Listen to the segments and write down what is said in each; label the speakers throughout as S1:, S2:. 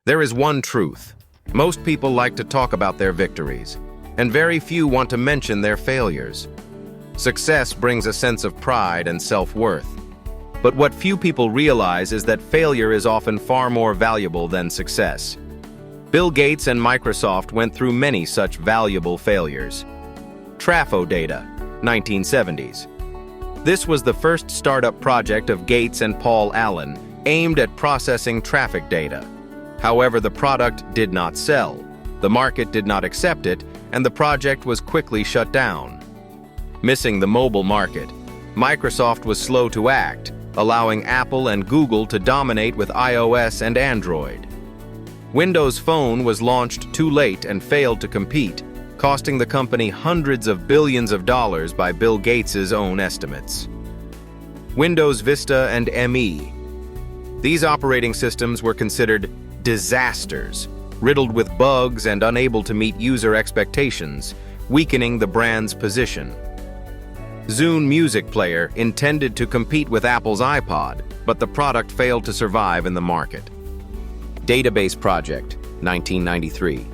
S1: There is one truth. Most people like to talk about their victories, and very few want to mention their failures. Success brings a sense of pride and self-worth. But what few people realize is that failure is often far more valuable than success. Bill Gates and Microsoft went through many such valuable failures. Trafo data, 1970s. This was the first startup project of Gates and Paul Allen, aimed at processing traffic data. However, the product did not sell, the market did not accept it, and the project was quickly shut down. Missing the mobile market, Microsoft was slow to act, allowing Apple and Google to dominate with iOS and Android. Windows Phone was launched too late and failed to compete, costing the company hundreds of billions of dollars by Bill Gates' own estimates. Windows Vista and ME. These operating systems were considered disasters, riddled with bugs and unable to meet user expectations, weakening the brand's position. Zune music player intended to compete with Apple's iPod, but the product failed to survive in the market. Database Project, 1993.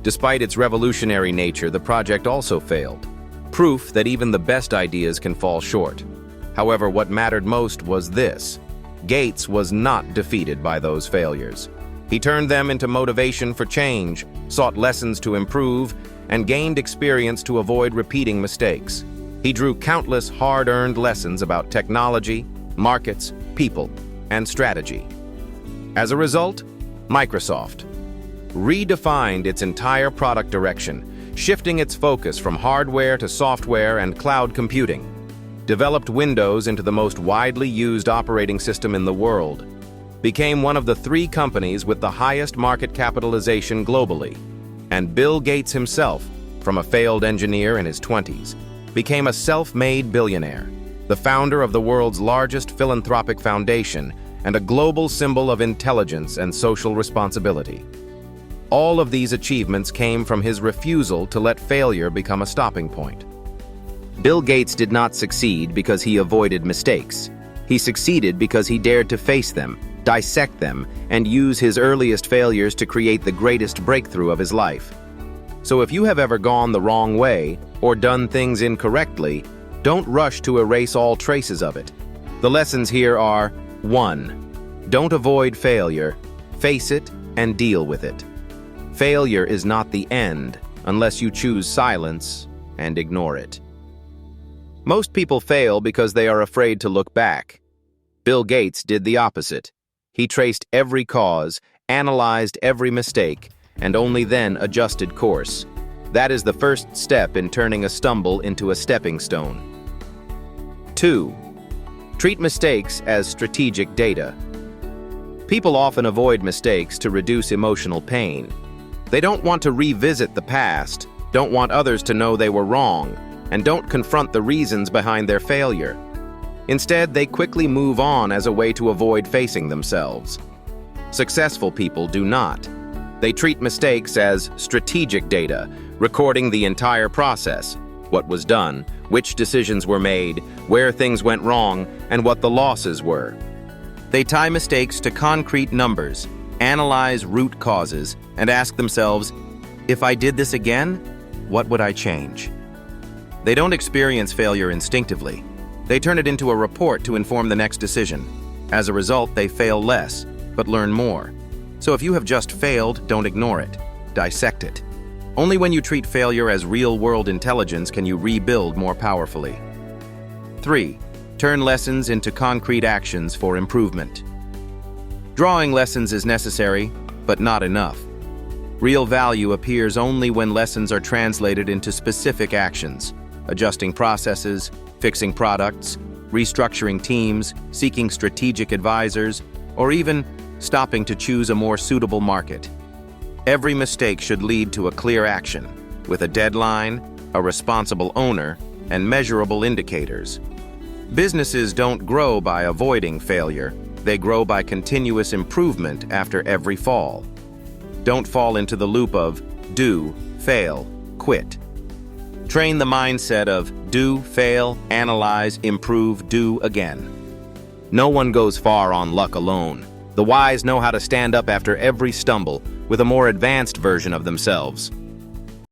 S1: Despite its revolutionary nature, the project also failed. Proof that even the best ideas can fall short. However, what mattered most was this: Gates was not defeated by those failures. He turned them into motivation for change, sought lessons to improve, and gained experience to avoid repeating mistakes. He drew countless hard-earned lessons about technology, markets, people, and strategy. As a result, Microsoft redefined its entire product direction, shifting its focus from hardware to software and cloud computing, developed Windows into the most widely used operating system in the world, became one of the 3 companies with the highest market capitalization globally, and Bill Gates himself, from a failed engineer in his 20s, became a self-made billionaire, the founder of the world's largest philanthropic foundation and a global symbol of intelligence and social responsibility. All of these achievements came from his refusal to let failure become a stopping point. Bill Gates did not succeed because he avoided mistakes. He succeeded because he dared to face them, dissect them, and use his earliest failures to create the greatest breakthrough of his life. So if you have ever gone the wrong way or done things incorrectly, don't rush to erase all traces of it. The lessons here are: 1. Don't avoid failure. Face it and deal with it. Failure is not the end unless you choose silence and ignore it. Most people fail because they are afraid to look back. Bill Gates did the opposite. He traced every cause, analyzed every mistake, and only then adjusted course. That is the first step in turning a stumble into a stepping stone. 2. Treat mistakes as strategic data. People often avoid mistakes to reduce emotional pain. They don't want to revisit the past, don't want others to know they were wrong, and don't confront the reasons behind their failure. Instead, they quickly move on as a way to avoid facing themselves. Successful people do not. They treat mistakes as strategic data, recording the entire process: what was done, which decisions were made, where things went wrong, and what the losses were. They tie mistakes to concrete numbers, analyze root causes, and ask themselves, if I did this again, what would I change? They don't experience failure instinctively. They turn it into a report to inform the next decision. As a result, they fail less, but learn more. So if you have just failed, don't ignore it. Dissect it. Only when you treat failure as real-world intelligence can you rebuild more powerfully. 3. Turn lessons into concrete actions for improvement. Drawing lessons is necessary, but not enough. Real value appears only when lessons are translated into specific actions: adjusting processes, fixing products, restructuring teams, seeking strategic advisors, or even stopping to choose a more suitable market. Every mistake should lead to a clear action, with a deadline, a responsible owner, and measurable indicators. Businesses don't grow by avoiding failure. They grow by continuous improvement after every fall. Don't fall into the loop of do, fail, quit. Train the mindset of do, fail, analyze, improve, do again. No one goes far on luck alone. The wise know how to stand up after every stumble with a more advanced version of themselves.